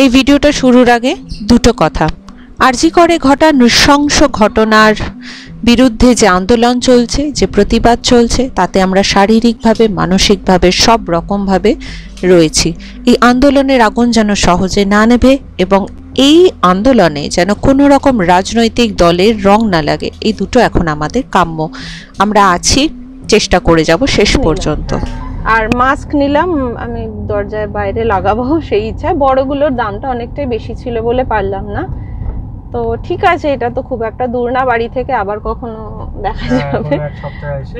এই ভিডিওটা শুরুর আগে দুটো কথা। আরজি করে ঘটা নৃশংস ঘটনার বিরুদ্ধে যে আন্দোলন চলছে, যে প্রতিবাদ চলছে, তাতে আমরা শারীরিকভাবে, মানসিকভাবে সব রকমভাবে রয়েছি। এই আন্দোলনের আগুন যেন সহজে না নেভে এবং এই আন্দোলনে যেন কোনো রকম রাজনৈতিক দলের রং না লাগে, এই দুটো এখন আমাদের কাম্য। আমরা আছি, চেষ্টা করে যাব শেষ পর্যন্ত। আর মাস্ক নিলাম আমি দরজার বাইরে লাগাবো সেই ইচ্ছায়। বড়গুলোর দামটা অনেকটাই বেশি ছিল বলে পারলাম না। তো ঠিক আছে, এটা তো খুব একটা দূর না বাড়ি থেকে, আবার কখনো দেখা যাবে।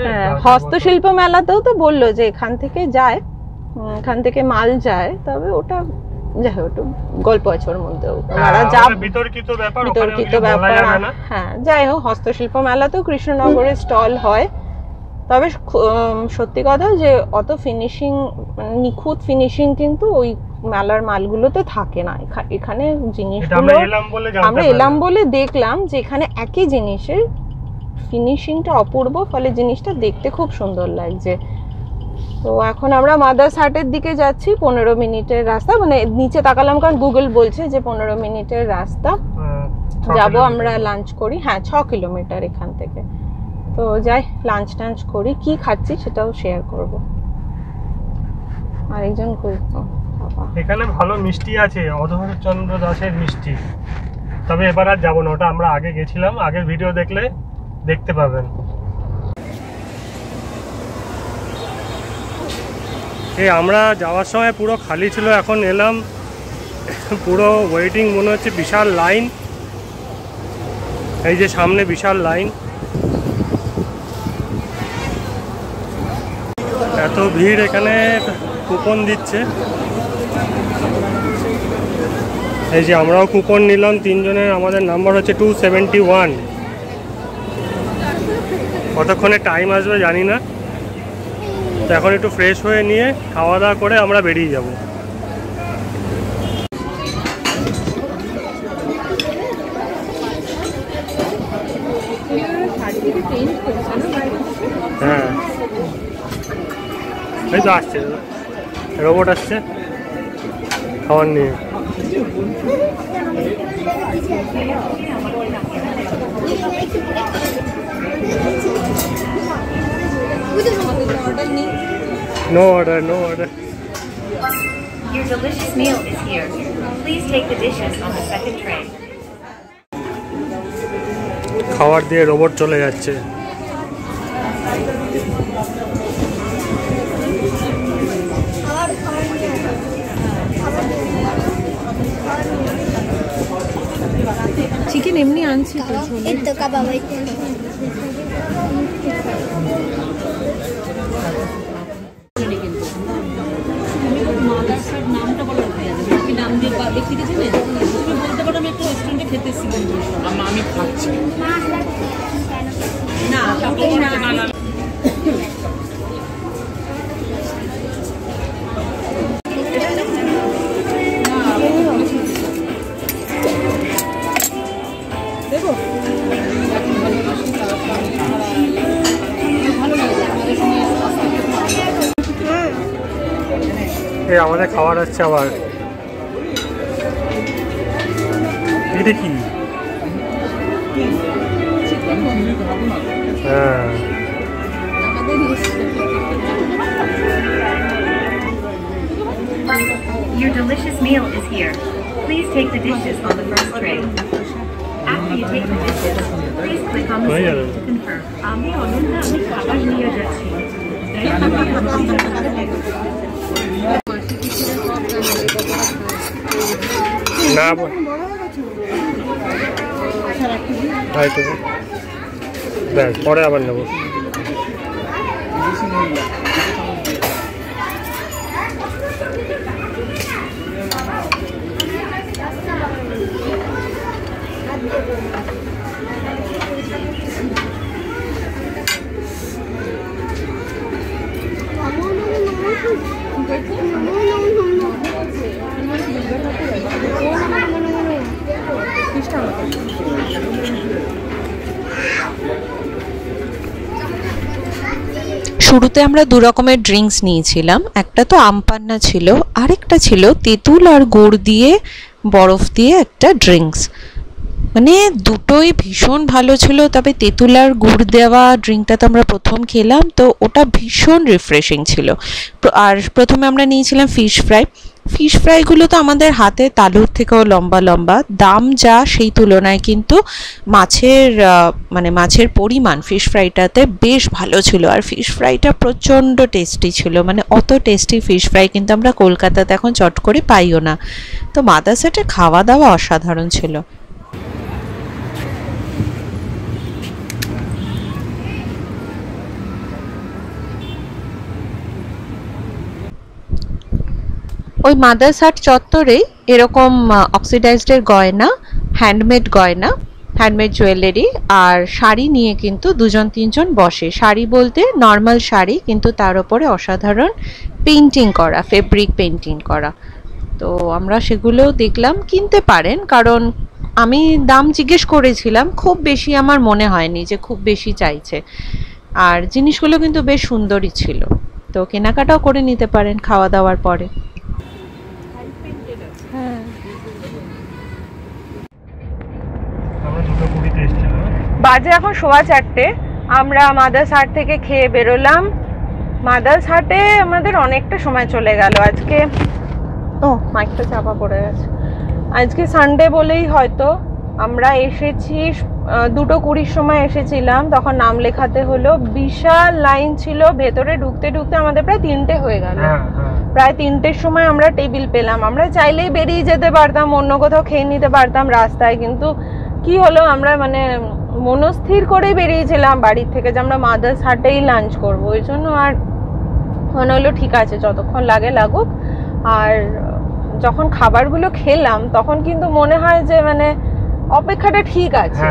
হ্যাঁ, হস্তশিল্প মেলাতেও তো বললো যে এখান থেকে যায়, এখান থেকে মাল যায়, তবে ওটা যাই হোক একটু গল্প আছে ওর মধ্যেও, বিতর্কিত ব্যাপার। হ্যাঁ যাই হোক, হস্তশিল্প মেলাতেও কৃষ্ণনগরের স্টল হয়, তবে সত্যি কথা যে অত ফিনিশিং, নিখুঁত ফিনিশিং কিন্তু ওই মেলার মালগুলোতে থাকে না। এখানে জিনিসগুলো আমরা এলাম বলে দেখলাম যে এখানে একই জিনিসের ফিনিশিংটা অপূর্ব, ফলে জিনিসটা দেখতে খুব সুন্দর লাগছে। তো এখন আমরা মাদার্স হাটের দিকে যাচ্ছি, 15 মিনিটের রাস্তা, মানে নিচে তাকালাম কারণ গুগল বলছে যে 15 মিনিটের রাস্তা যাব। আমরা লাঞ্চ করি, হ্যাঁ 6 কিলোমিটার এখান থেকে। তো যাই লাঞ্চ টাঞ্চ করি, কি খাচ্ছি সেটাও শেয়ার করব। আরেকজন এখানে ভালো মিষ্টি আছে, অধরচন্দ্র দাসের মিষ্টি, তবে এবার আর যাবো না, ওটা আমরা আগে গেছিলাম, আগের ভিডিও দেখলে দেখতে পাবেন। এই আমরা যাওয়ার সময় পুরো খালি ছিল, এখন এলাম পুরো ওয়েটিং, মনে হচ্ছে বিশাল লাইন। এই যে সামনে বিশাল লাইন, এত ভিড়। এখানে কুপন দিচ্ছে, এই যে আমরাও কুপন নিলাম 3 জনের, আমাদের নাম্বার হচ্ছে 271। কতক্ষণে টাইম আসবে জানি না, তো এখন একটু ফ্রেশ হয়ে নিয়ে খাওয়া দাওয়া করে আমরা বেরিয়ে যাব। হ্যাঁ এই তো আসছে, রোবট আসছে খাবার নিয়ে। No order, no order. Your delicious meal is here. Please take the dishes on the second tray. খাবার দিয়ে রোবট চলে যাচ্ছে। চিকেন এমনি আনছি তো, এই তো কাবাব। আমি খাচ্ছি না আমাদের খাবার আসছে আবার। এটা কি? হ্যাঁ Your delicious meal is here. Please take the dishes on the first tray. After you take the dishes, please click on the screen to confirm. আমি অনন্যা, আমি খাবার নিয়ে যাচ্ছি। না হয়তো ব্যাস, পরে আবার নেব। শুরুতে আমরা দু রকমের ড্রিঙ্কস নিয়েছিলাম, একটা তো আমপান্না ছিল, আরেকটা ছিল তেঁতুল আর গুড় দিয়ে বরফ দিয়ে একটা ড্রিঙ্কস। মানে দুটোই ভীষণ ভালো ছিল, তবে তেঁতুল আর গুড় দেওয়া ড্রিঙ্কটা তো আমরা প্রথম খেলাম, তো ওটা ভীষণ রিফ্রেশিং ছিল। আর প্রথমে আমরা নিয়েছিলাম ফিশ ফ্রাই। ফিশ ফ্রাইগুলো তো আমাদের হাতে তালুর থেকেও লম্বা লম্বা, দাম যা সেই তুলনায় কিন্তু মাছের পরিমাণ ফিশ ফ্রাইটাতে বেশ ভালো ছিল, আর ফিশ ফ্রাইটা প্রচণ্ড টেস্টি ছিল। মানে অত টেস্টি ফিশ ফ্রাই কিন্তু আমরা কলকাতাতে এখন চট করে পাইও না। তো মাদারসাটে খাওয়া দাওয়া অসাধারণ ছিল। ওই মাদারসাট চত্বরেই এরকম অক্সিডাইজডের গয়না, হ্যান্ডমেড জুয়েলারি আর শাড়ি নিয়ে কিন্তু দুজন তিনজন বসে। শাড়ি বলতে নর্মাল শাড়ি, কিন্তু তার উপরে অসাধারণ পেইন্টিং করা, ফেব্রিক পেইন্টিং করা। তো আমরা সেগুলো দেখলাম, কিনতে পারেন, কারণ আমি দাম জিজ্ঞেস করেছিলাম, খুব বেশি আমার মনে হয়নি যে খুব বেশি চাইছে, আর জিনিসগুলো কিন্তু বেশ সুন্দরই ছিল। তো কেনাকাটাও করে নিতে পারেন খাওয়া দাওয়ার পরে। বাজে এখন 4:15, আমরা মাদারসাট থেকে খেয়ে বেরোলাম। মাদারসাটে আমাদের অনেকটা সময় চলে গেল আজকে। ও মাইকটা চাপা পড়ে গেছে। আজকে সানডে বলেই হয়তো আমরা এসেছি 2:20 সময় এসেছিলাম, তখন নাম লেখাতে হলো, বিশাল লাইন ছিল, ভেতরে ঢুকতে ঢুকতে আমাদের প্রায় 3টে হয়ে গেল। প্রায় 3টের সময় আমরা টেবিল পেলাম। আমরা চাইলেই বেরিয়ে যেতে পারতাম, অন্য কোথাও খেয়ে নিতে পারতাম রাস্তায়, কিন্তু কি হলো, আমরা মনস্থির করেই বেরিয়েছিলাম বাড়ির থেকে যে আমরা মাদারসাটেই লাঞ্চ করবো। ওই জন্য আর মনে হলো ঠিক আছে, যতক্ষণ লাগে লাগুক। আর যখন খাবারগুলো খেলাম তখন কিন্তু মনে হয় যে অপেক্ষাটা ঠিক আছে।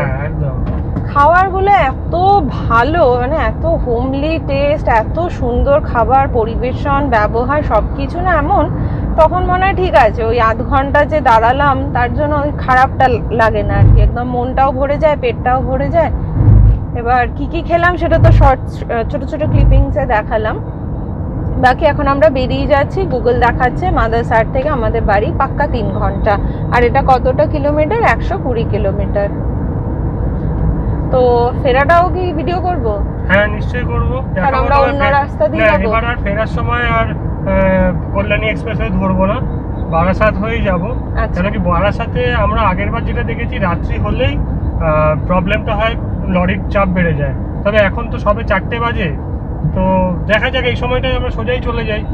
খাবারগুলো এত ভালো, এত হোমলি টেস্ট, এত সুন্দর খাবার, পরিবেশন, ব্যবহার সবকিছু না এমন, তখন মনে হয় ঠিক আছে। ওই আধ ঘন্টা যে দাঁড়ালাম তার জন্য ওই খারাপটা লাগে না আর কি, একদম মনটাও ভরে যায়, পেটটাও ভরে যায়। এবার কি কি খেলাম সেটা তো ছোট ছোট ক্লিপিংসে দেখালাম। বাকি এখন আমরা বেরিয়ে যাচ্ছি। গুগল দেখাচ্ছে মাদারসাট থেকে আমাদের বাড়ি পাক্কা 3 ঘন্টা। আর এটা কতটা কিলোমিটার? 120 কিলোমিটার। তো ফেরাটাও কি ভিডিও করব? হ্যাঁ নিশ্চয়ই করব। কারণ আমরা অন্য রাস্তা দিয়ে যাব। এবার আর ফেরার সময় আর কল্যাণী এক্সপ্রেসওয়ে ধরবো না, বারাসাত হয়ে যাব। কেন কি বারাসাতে আমরা আগেরবার যেটা দেখেছি, রাত্রি হলেই প্রবলেমটা হয়, লরির চাপ বেড়ে যায়। তবে এখন তো সবে 4টে বাজে, তো দেখা যাক, এই সময়টায় আমরা সোজাই চলে যাই।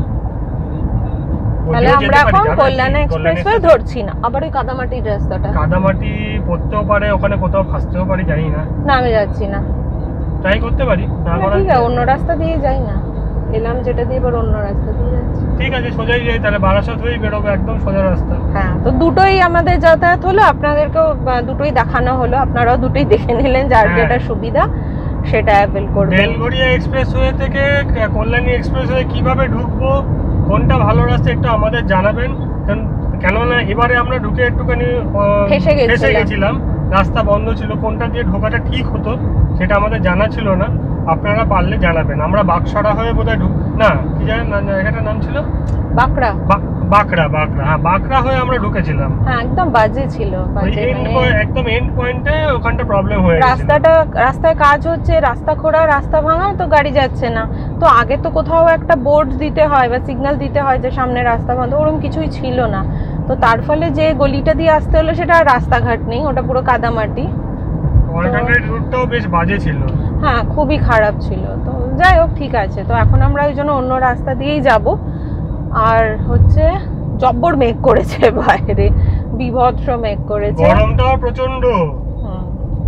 তাহলে আমরা এখন কল্যাণী এক্সপ্রেসওয়ে ধরছি না, আবার ওই কাদামাটির রাস্তাটা। কাদামাটি পড়তেও পারে, ওখানে কোথাও ফাঁসতেও পারি, জানি না। না আমি যাচ্ছি না, ট্রাই করতে পারি। ঠিক আছে, অন্য রাস্তা দিয়ে যাই না, এলাম যেটা দিয়ে, এবার অন্য রাস্তা দিয়ে যাচ্ছি। ঠিক আছে, সোজাই যাই তাহলে, বারাসাত হয়েই বেরোবো, একদম সোজা রাস্তা। হ্যাঁ, তো দুটোই আমাদের যাতায়াত হলো, আপনাদেরকেও দুটোই দেখানো হলো, আপনারাও দুটোই দেখে নিলেন, যার যেটা সুবিধা সেটা অ্যাভেল করবেন। বেলগড়িয়া এক্সপ্রেসওয়ে থেকে কল্যাণী এক্সপ্রেসওয়ে কিভাবে ঢুকবো, কোনটা ভালো রাস্তা, একটু আমাদের জানাবেন। কেননা এবারে আমরা ঢুকে একটুখানি ফেসে গেছিলাম, রাস্তা বন্ধ ছিল, কোনটা দিয়ে ঢোকাটা ঠিক হতো সেটা আমাদের জানা ছিল না। আপনারা পারলে জানাবেন। আমরা বাকসড়া হয়ে বোধহয় না, কি জানেন জায়গাটার নাম ছিল? বাঁকড়া। হ্যাঁ, বাঁকড়া হয়ে আমরা ঢুকেছিলাম। হ্যাঁ, একদম বাজে ছিল, একদম এন্ড পয়েন্টে ওখানটা প্রবলেম হয়ে গেছে। রাস্তায় কাজ হচ্ছে, রাস্তা খোঁড়া, রাস্তা ভাঙা, তো গাড়ি যাচ্ছে না। তো আগে তো কোথাও একটা বোর্ড দিতে হয় বা সিগন্যাল দিতে হয় যে সামনে রাস্তা বন্ধ, ওরকম কিছুই ছিল না। তো তার ফলে যে গলিটা দিয়ে আসতে হলো সেটা রাস্তাঘাট নেই, ওটা পুরো কাদামাটি। অল্টারনেট রুটটাও বেশ বাজে ছিল। হ্যাঁ, খুবই খারাপ ছিল। তো যাই হোক, ঠিক আছে। তো এখন আমরা ওই জন্য অন্য রাস্তা দিয়েই যাব। আর হচ্ছে জব্বর মেঘ করেছে বাইরে, বিভৎস মেঘ করেছে, গরমটাও প্রচন্ড,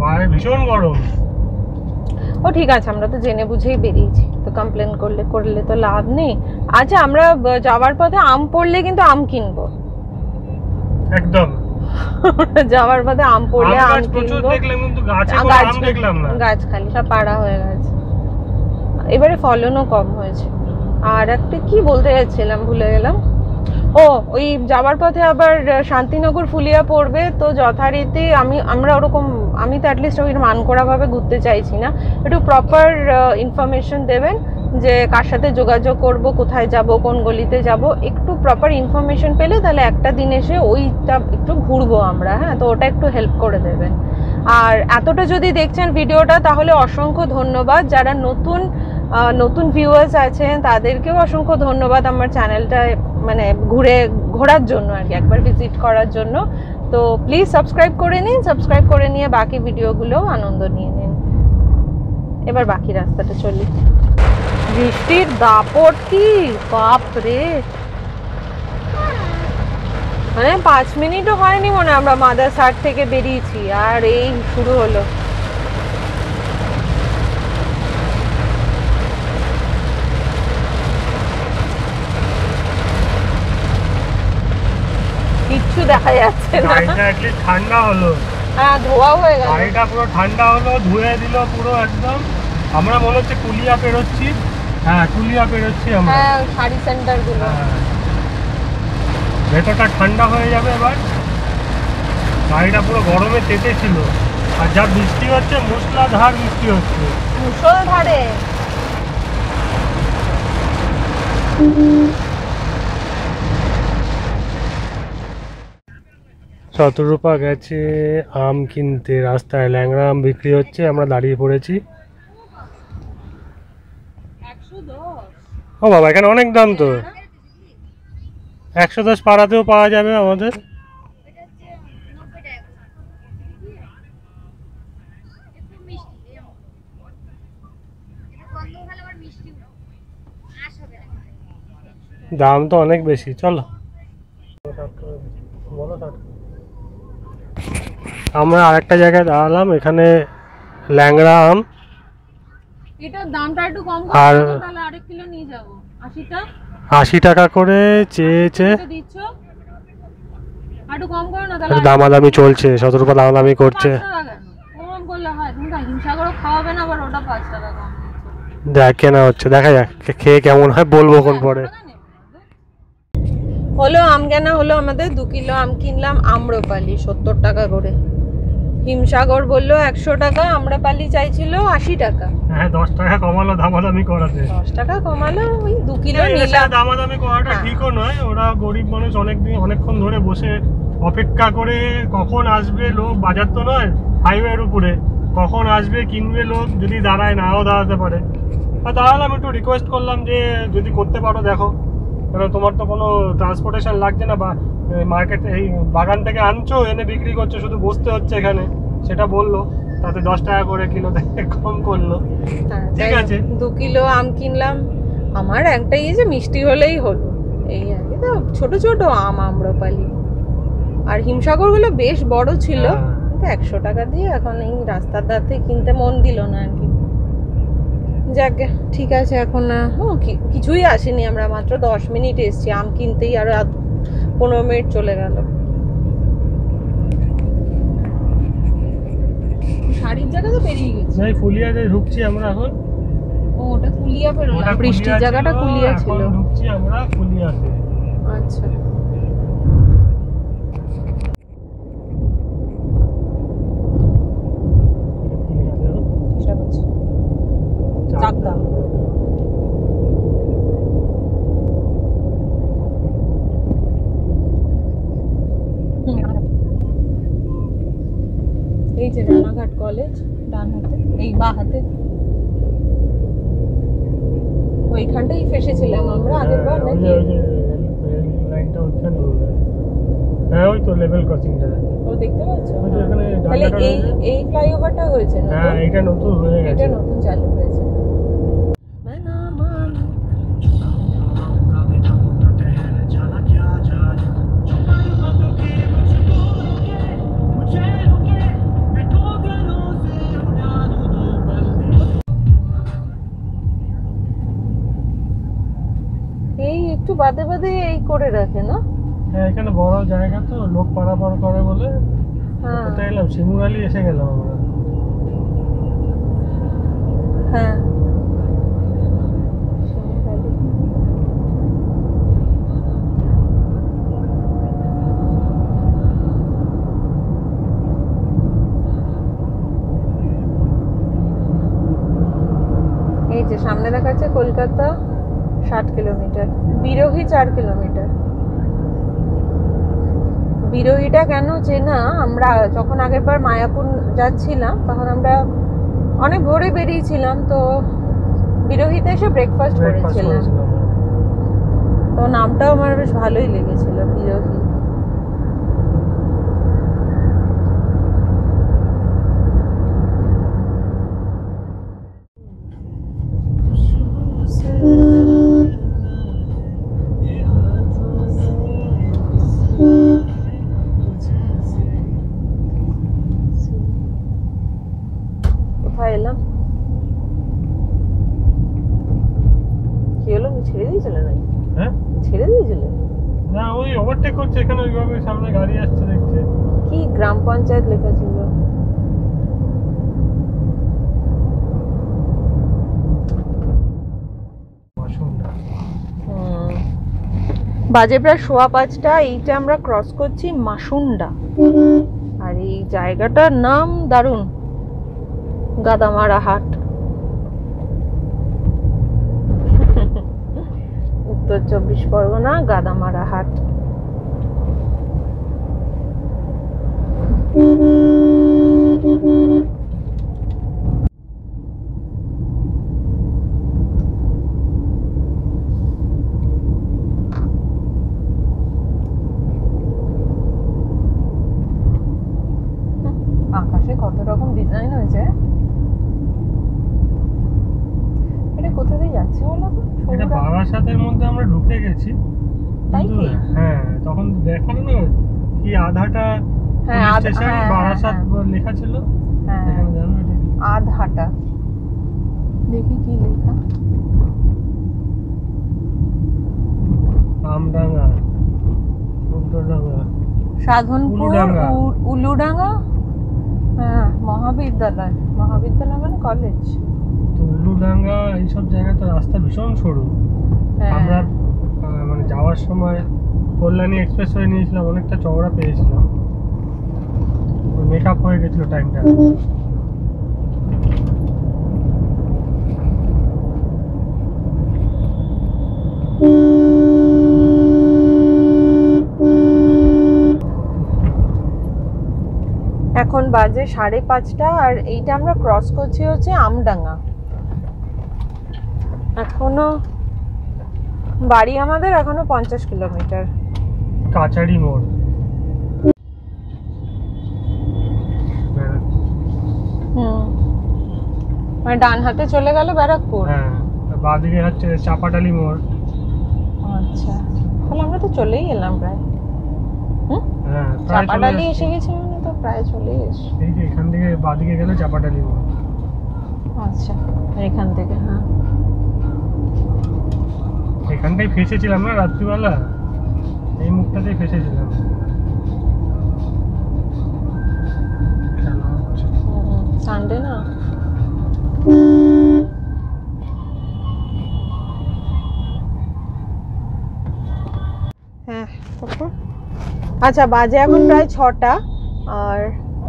বাইরে ভীষণ গরম। ও ঠিক আছে, আমরা তো জেনে বুঝেই বেরিয়েছি, তো কমপ্লেন করলে তো লাভ নেই। আচ্ছা, আমরা যাওয়ার পথে আম পড়লে কিন্তু আম কিনবো, একদম। যাওয়ার পথে আম পড়লে আম প্রচুর দেখলাম, কিন্তু গাছে আম দেখলাম না, গাছ খালি সব পাড়া হয়ে গেছে। এবারে ফলনও কম হয়েছে। আর একটা কি বলতে যাচ্ছিলাম, ভুলে গেলাম। ও, ওই যাওয়ার পথে আবার শান্তিনগর ফুলিয়া পড়বে, তো যথারীতি আমরা ওরকম, আমি তো অ্যাটলিস্ট ওই মান করা ভাবে ঘুরতে চাইছি না, একটু প্রপার ইনফরমেশন দেবেন যে কার সাথে যোগাযোগ করব, কোথায় যাব, কোন গলিতে যাব, একটু প্রপার ইনফরমেশন পেলে তাহলে একটা দিন এসে ওইটা একটু ঘুরবো আমরা। হ্যাঁ, তো ওটা একটু হেল্প করে দেবেন। আর এতটা যদি দেখছেন ভিডিওটা তাহলে অসংখ্য ধন্যবাদ। যারা নতুন ভিউয়ার্স আছেন তাদেরকেও অসংখ্য ধন্যবাদ আমার চ্যানেলটা মানে ঘোরার জন্য আর কি, একবার ভিজিট করার জন্য। তো প্লিজ সাবস্ক্রাইব করে নিন, সাবস্ক্রাইব করে নিয়ে বাকি ভিডিওগুলো আনন্দ নিয়ে নিন। এবার বাকি রাস্তাটা চলি। বৃষ্টির দাপট কি বাপ রে, মানে 5 মিনিটও হয়নি মনে আমরা মাদারসাট থেকে বেরিয়েছি আর এই শুরু হলো। কিচ্ছু দেখা যাচ্ছে না। গাড়িটা একটু ঠান্ডা হলো, হ্যাঁ ধোয়া হয়ে গেল, গাড়িটা পুরো ঠান্ডা হলো, ধুয়ে দিল পুরো একদম। আমরা মনে হচ্ছে কুলিয়া পেরোচ্ছি। হ্যাঁ কুলিয়া পেরোচ্ছি আমরা। হ্যাঁ শাড়ি সেন্টার গুলো। ভেতরটা ঠান্ডা হয়ে যাবে এবার। গাড়িটা পুরো গরমে তেতে ছিল, আর যা বৃষ্টি হচ্ছে মুষলধার বৃষ্টি হচ্ছে, মুষলধারে। শতরূপা গেছে আম কিনতে, রাস্তায় ল্যাংড়া আম বিক্রি হচ্ছে, আমরা দাঁড়িয়ে পড়েছি। ও বাবা, এখানে অনেক দাম তো। 110 পাড়াতেও পাওয়া যাবে আমাদের। দাম তো অনেক বেশি, চলো। আমরা আরেকটা জায়গায় দাঁড়ালাম, এখানে ল্যাংড়া আম। এটার দামটা একটু কম আর করো তাহলে আরেক কিলো নিয়ে যাব। 80টা 80 টাকা করে চেয়েছে। দিচ্ছ, একটু কম করো না তাহলে। দামাদামি চলছে, 17 টাকা দামাদামি করছে। কম করলে হয়, তুমি তো হিমসাগরও খাওয়াবে না, আবার ওটা 5 টাকা কম। দেখ কেনা হচ্ছে, দেখা যাক খেয়ে কেমন হয় বলবো কোন পরে। হলো আম কেনা হলো আমাদের। 2 কিলো আম কিনলাম। আম্রপালি 70 টাকা করে, হিমসাগর বললো 100 টাকা, আম্রপালি চাইছিল 80 টাকা। হ্যাঁ 10 টাকা কমালো দামাদামি করাতে। 10 টাকা কমালো, ওই 2 কিলো নিলাম। দামাদামি করাটা ঠিকও নয়, ওরা গরিব মানুষ অনেকক্ষণ ধরে বসে অপেক্ষা করে কখন আসবে লোক। বাজার তো নয়, হাইওয়ের উপরে, কখন আসবে কিনবে লোক, যদি দাঁড়ায় নাও দাঁড়াতে পারে। আর দাঁড়ালাম, একটু রিকোয়েস্ট করলাম যে যদি করতে পারো দেখো, কারণ তোমার তো কোনো ট্রান্সপোর্টেশন লাগছে না, বা মার্কেট এই বাগান থেকে আনছো এনে বিক্রি করছো, শুধু বসতে হচ্ছে এখানে, সেটা বললো। তাতে 10 টাকা করে কিলো কম করলো। ঠিক আছে, 2 কিলো আম কিনলাম। আমার একটাই যে মিষ্টি হলেই হলো, এই আর কি। ছোট ছোট আম আম্রপালি, আর হিমসাগরগুলো বেশ বড় ছিল। 100 টাকা দিয়ে এখন এই রাস্তার ধারে কিনতে মন দিল না আর কি। যাক ঠিক আছে, এখন কিছুই আসেনি, আমরা মাত্র 10 মিনিট এসেছি আম কিনতেই, আর 15 মিনিট চলে গেল। শাড়ির জায়গা তো পেরিয়ে গেছে। এই ফুলিয়াতে ঢুকছি আমরা এখন। ও ওটা কুলিয়া পেরোলাম, বৃষ্টির জায়গাটা কুলিয়া ছিল। এখন ঢুকছি আমরা ফুলিয়াতে। আচ্ছা চাকদা। এই যে রানাঘাট কলেজ ডান হাতে, এই বা হাতে, ওইখানটাই ফেসেছিলাম আমরা আগের বার নাকি? লাইনটা হচ্ছে না। হ্যাঁ ওই তো লেভেল ক্রসিংটা ও দেখতে পাচ্ছ? এখানে তাহলে এই ফ্লাইওভারটা হয়েছে না? হ্যাঁ এটা নতুন হয়ে গেছে, এটা নতুন চালু হয়েছে। এই একটু বাদে বাদে এই করে রাখে না? হ্যাঁ এখানে বড় জায়গা তো, লোক পারাপার করে বলে। হ্যাঁ কোথায় এলাম? শিমুরালি এসে গেলাম আমরা। হ্যাঁ এই যে সামনে দেখাচ্ছে কলকাতা 60 কিলোমিটার, বিরোহী 4 কিলোমিটার। বিরোহীটা কেন চেনা, আমরা যখন আগের বার মায়াপুর যাচ্ছিলাম তখন আমরা অনেক ভোরে বেরিয়েছিলাম, তো বিরোহীতে এসে ব্রেকফাস্ট করেছিলাম, তো নামটাও আমার বেশ ভালোই লেগেছিল, বিরোহী। কোথায় এলাম? কি হলো, ছেড়ে দিয়েছিলে নাকি? হ্যাঁ ছেড়ে দিয়েছিলে? না, ওই ওভারটেক করছে এখানে, ওইভাবে সামনে গাড়ি আসছে দেখছে। কি গ্রাম পঞ্চায়েত লেখা ছিল? বাজে প্রায় 5:15, এইটা আমরা ক্রস করছি মাসুন্ডা। আর এই জায়গাটার নাম দারুণ, গাদামারা হাট, উত্তর 24 পরগনা, গাদামারা হাট। আকাশে কত রকম ডিজাইন হয়েছে। এটা কোথা দিয়ে যাচ্ছে বলো তো? এটা বারাসাতের মধ্যে আমরা ঢুকে গেছি, তাই কি? হ্যাঁ তখন দেখানো না কি আধাটা স্টেশন বারাসাত লেখা ছিল, এখানে জানো এটা আধাটা, দেখি কি লেখা। আমডাঙ্গা, উল্টোডাঙ্গা, সাধনপুর, উলুডাঙ্গা, হ্যাঁ মহাবিদ্যালয়, মহাবিদ্যালয় মানে কলেজ। তো উলুডাঙ্গা এইসব জায়গায় তো রাস্তা ভীষণ সরু। আমরা মানে যাওয়ার সময় কল্যাণী এক্সপ্রেসওয়ে নিয়েছিলাম, অনেকটা চওড়া পেয়েছিলাম, মেকআপ হয়ে গেছিল টাইমটা। এখন বাজে 5:30, আর এইটা আমরা ক্রস করছি হচ্ছে আমডাঙ্গা। এখনো বাড়ি আমাদের এখনো 50 কিলোমিটার। কাচারি মোড়, মানে ডান হাতে চলে গেল ব্যারাকপুর। হ্যাঁ বাঁদিকে হচ্ছে চাপাডালি মোড়। আচ্ছা, তাহলে আমরা তো চলেই এলাম প্রায়। হ্যাঁ চাপাডালি এসে গেছি মানে তো প্রায় চলেই এসে। এই যে এখান থেকে বাঁদিকে গেলে চাপাডালি মোড়। আচ্ছা, এখান থেকে, হ্যাঁ এখানটাই ফেসেছিলাম না রাত্রিবেলা, এই মুখটাতেই ফেসেছিলাম। সানডে না, হ্যাঁ আচ্ছা বাজে এখন প্রায় 6টা। আর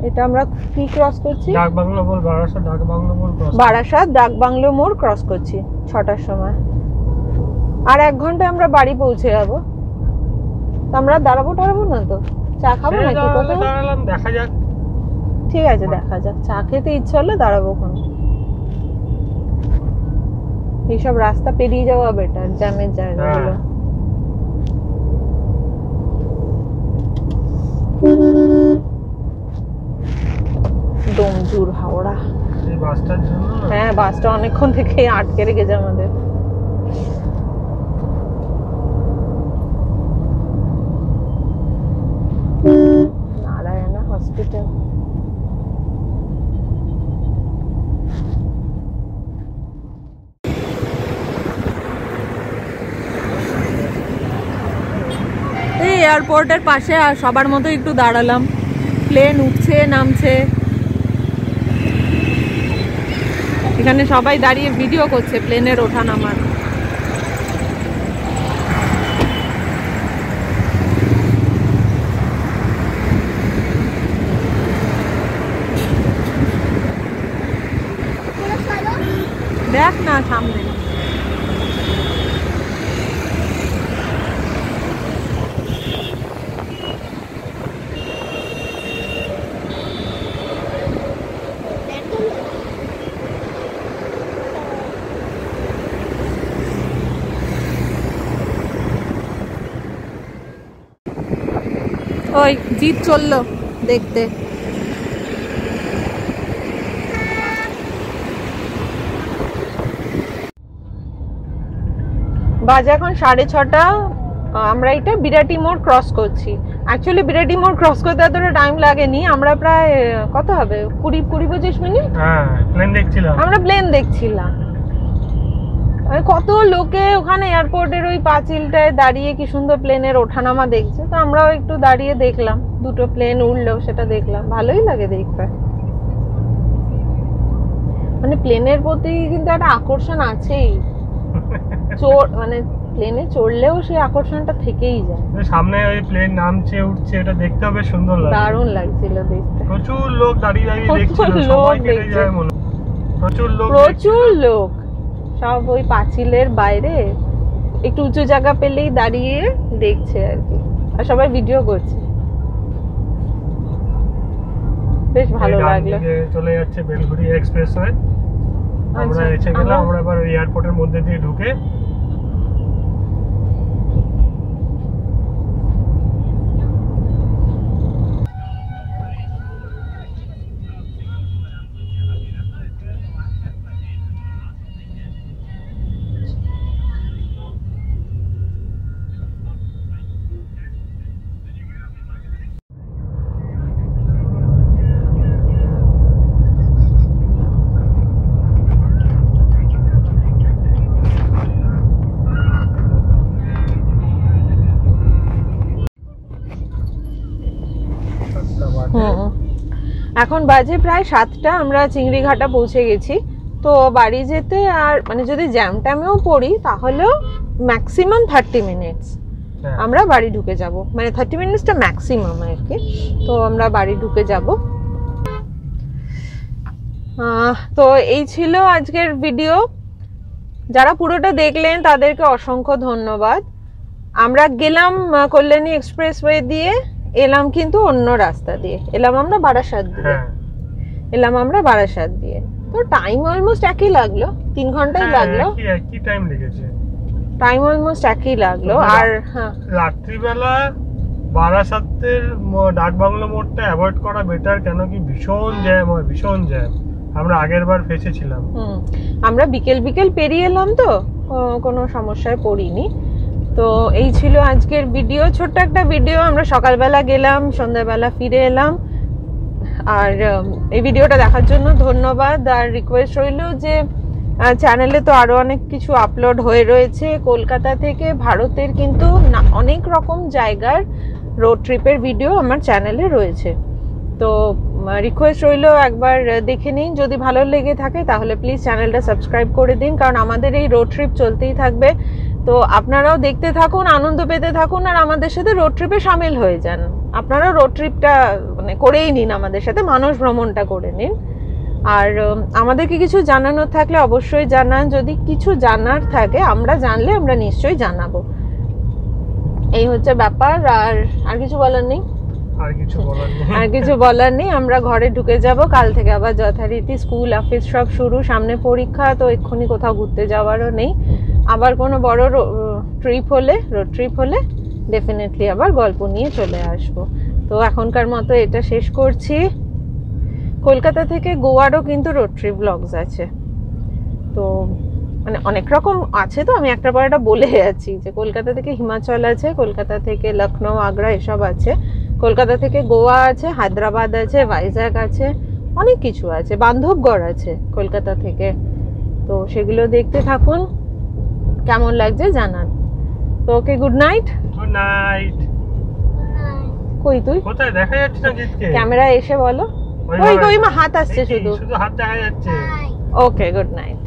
এটা আমরা কি ক্রস করছি? ডাকবাংলো মোড়, বারাসাত ডাকবাংলো মোড়, বারাসাত ডাকবাংলো মোড় ক্রস করছি 6টার সময়। আর 1 ঘন্টায় আমরা বাড়ি পৌঁছে যাবো। আমরা দাঁড়াবো না তো, চা খাবো নাকি? কোথায় দাঁড়ালাম, দেখা যাক। ঠিক আছে, দেখা যাক। চা খেতে ইচ্ছে হলে দাঁড়াবো ওখানে। এইসব রাস্তা পেরিয়ে যাওয়া বেটার, জ্যামের জায়গাগুলো। ডোমজুর হাওড়া, এই বাসটার জন্য। হ্যাঁ বাসটা অনেকক্ষণ থেকে আটকে রেখেছে আমাদের। নারায়ণা হসপিটাল। এই এয়ারপোর্টের পাশে সবার মতো একটু দাঁড়ালাম। প্লেন উঠছে নামছে, এখানে সবাই দাঁড়িয়ে ভিডিও করছে প্লেনের ওঠা নামার। দেখ না সামনে। ওই জিপ চললো দেখতে। বাজে এখন 6:30। আমরা এটা বিরাটি মোড় ক্রস করছি। অ্যাকচুয়ালি বিরাটি মোড় ক্রস করতে এতটা টাইম লাগেনি, আমরা প্রায় কত হবে 20-25 মিনিট আমরা প্লেন দেখছিলাম। কত লোকে ওখানে এয়ারপোর্টের ওই পাঁচিলটায় দাঁড়িয়ে কি সুন্দর প্লেনের ওঠানামা দেখছে, তো আমরাও একটু দাঁড়িয়ে দেখলাম, দুটো প্লেন উঠলো সেটা দেখলাম, ভালোই লাগে দেখতে। মানে প্লেনের প্রতি কিন্তু একটা আকর্ষণ আছেই, মানে প্লেনে চড়লেও সেই আকর্ষণটা থেকেই যায়। সামনে ওই প্লেন নামছে উঠছে, এটা দেখতে হবে, সুন্দর লাগে, দারুণ লাগছিল দেখতে। প্রচুর লোক দাঁড়িয়ে দাঁড়িয়ে দেখছিল, সবাই কেটে যায় মনে, প্রচুর লোক সব ওই পাঁচিলের বাইরে একটু উঁচু জায়গা পেলেই দাঁড়িয়ে দেখছে আর কি, আর সবাই ভিডিও করছে, বেশ ভালো লাগলো। চলে যাচ্ছে বেলঘড়ি এক্সপ্রেসওয়ে, আমরা এসে গেলাম। আমরা এবার এয়ারপোর্টের মধ্যে দিয়ে ঢুকে এখন বাজে প্রায় 7টা, আমরা চিংড়িঘাটা পৌঁছে গেছি। তো বাড়ি যেতে আর মানে যদি জ্যাম ট্যামেও পড়ি তাহলেও ম্যাক্সিমাম 30 মিনিটস আমরা বাড়ি ঢুকে যাব, মানে 30 মিনিটসটা ম্যাক্সিমাম আর কি। তো আমরা বাড়ি ঢুকে যাব। তো এই ছিল আজকের ভিডিও। যারা পুরোটা দেখলেন তাদেরকে অসংখ্য ধন্যবাদ। আমরা গেলাম কল্যাণী এক্সপ্রেসওয়ে দিয়ে, এলাম কিন্তু অন্য রাস্তা দিয়ে, এলাম আমরা বারাসাত দিয়ে। তো টাইম অলমোস্ট একই লাগলো, 3 ঘন্টাই লাগলো, একই টাইম লেগেছে, টাইম অলমোস্ট একই লাগলো। আর রাত্রিবেলা বারাসাতের ডাকবাংলো মোড়টা অ্যাভয়েড করা বেটার, কেন কি ভীষণ জ্যাম হয়, ভীষণ জ্যাম। আমরা আগের বার ফেসেছিলাম। আমরা বিকেল পেরিয়ে এলাম, তো কোনো সমস্যায় পড়িনি। তো এই ছিল আজকের ভিডিও, ছোট্ট একটা ভিডিও। আমরা সকালবেলা গেলাম, সন্ধ্যাবেলা ফিরে এলাম। আর এই ভিডিওটা দেখার জন্য ধন্যবাদ। আর রিকোয়েস্ট রইল যে চ্যানেলে তো আরও অনেক কিছু আপলোড হয়ে রয়েছে কলকাতা থেকে ভারতের, কিন্তু অনেক রকম জায়গার রোড ট্রিপের ভিডিও আমার চ্যানেলে রয়েছে। তো রিকোয়েস্ট রইল একবার দেখে নিন, যদি ভালো লেগে থাকে তাহলে প্লিজ চ্যানেলটা সাবস্ক্রাইব করে দিন, কারণ আমাদের এই রোড ট্রিপ চলতেই থাকবে। তো আপনারাও দেখতে থাকুন, আনন্দ পেতে থাকুন, আর আমাদের সাথে রোড ট্রিপে সামিল হয়ে যান। আপনারাও রোড ট্রিপটা মানে করেই নিন, আমাদের সাথে মানস ভ্রমণটা করে নিন। আর আমাদেরকে কিছু জানানোর থাকলে অবশ্যই জানান, যদি কিছু জানার থাকে আমরা জানলে আমরা নিশ্চয়ই জানাবো। এই হচ্ছে ব্যাপার। আর কিছু বলার নেই, আর কিছু বলার নেই। আমরা ঘরে ঢুকে যাব, কাল থেকে আবার যথারীতি স্কুল অফিস সব শুরু, সামনে পরীক্ষা, তো এক্ষুনি কোথাও ঘুরতে যাওয়ারও নেই। আবার কোনো বড় রোড ট্রিপ হলে ডেফিনেটলি আবার গল্প নিয়ে চলে আসব। তো এখনকার মতো এটা শেষ করছি। কলকাতা থেকে গোয়ারও কিন্তু রোড ট্রিপ ব্লগস আছে, তো মানে অনেক রকম আছে। তো আমি একটা পর একটা বলে যাচ্ছি যে কলকাতা থেকে হিমাচল আছে, কলকাতা থেকে লখনৌ, আগ্রা এসব আছে, কলকাতা থেকে গোয়া আছে, হায়দ্রাবাদ আছে, ভাইজ্যাগ আছে, অনেক কিছু আছে, বান্ধবগড় আছে কলকাতা থেকে। তো সেগুলো দেখতে থাকুন, কেমন লাগছে জানান। তো ওকে, গুড নাইট। কই তুই কোথায় দেখা যাচ্ছে না জিতকে? ক্যামেরা এসে বলো। ওই মা হাত আসছে, শুধু হাত দেখা যাচ্ছে। ওকে, গুড নাইট।